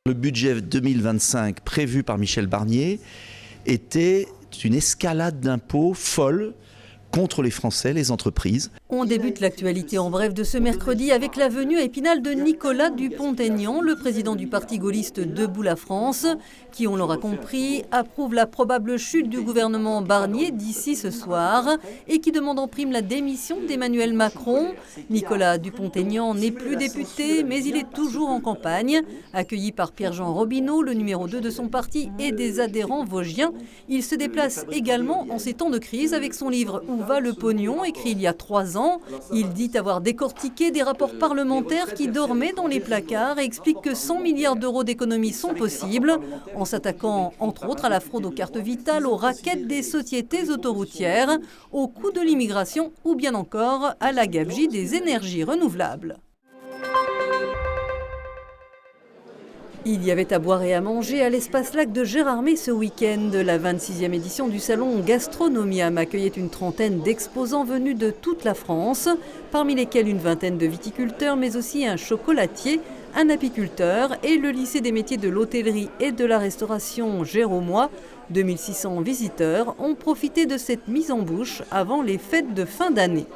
Le budget 2025 prévu par Michel Barnier était une escalade d'impôts folle contre les Français, les entreprises. On débute l'actualité en bref de ce mercredi avec la venue à Épinal de Nicolas Dupont-Aignan, le président du parti gaulliste Debout la France, qui, on l'aura compris, approuve la probable chute du gouvernement Barnier d'ici ce soir et qui demande en prime la démission d'Emmanuel Macron. Nicolas Dupont-Aignan n'est plus député, mais il est toujours en campagne. Accueilli par Pierre-Jean Robineau, le numéro 2 de son parti, et des adhérents vosgiens, il se déplace également en ces temps de crise avec son livre « Où va le pognon ?», écrit il y a 3 ans. Il dit avoir décortiqué des rapports parlementaires qui dormaient dans les placards et explique que 100 milliards d'euros d'économies sont possibles, en s'attaquant entre autres à la fraude aux cartes vitales, aux raquettes des sociétés autoroutières, au coût de l'immigration ou bien encore à la gabegie des énergies renouvelables. Il y avait à boire et à manger à l'espace lac de Gérardmer ce week-end. La 26e édition du salon Gastronomiam accueillait une trentaine d'exposants venus de toute la France, parmi lesquels une vingtaine de viticulteurs, mais aussi un chocolatier, un apiculteur et le lycée des métiers de l'hôtellerie et de la restauration Géromois. 2600 visiteurs ont profité de cette mise en bouche avant les fêtes de fin d'année.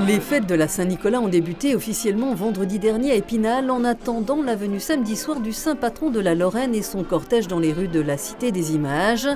Les fêtes de la Saint-Nicolas ont débuté officiellement vendredi dernier à Épinal en attendant la venue samedi soir du saint patron de la Lorraine et son cortège dans les rues de la Cité des Images.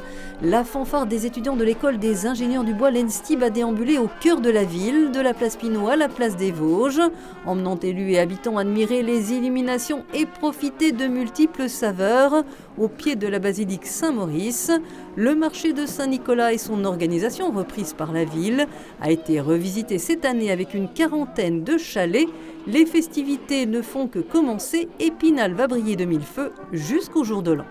La fanfare des étudiants de l'école des ingénieurs du bois l'ENSTIB a déambulé au cœur de la ville, de la place Pinault à la place des Vosges, emmenant élus et habitants admirer les illuminations et profiter de multiples saveurs au pied de la basilique Saint-Maurice. Le marché de Saint-Nicolas et son organisation, reprise par la ville, a été revisité cette année avec une quarantaine de chalets. Les festivités ne font que commencer. Épinal va briller de mille feux jusqu'au jour de l'an.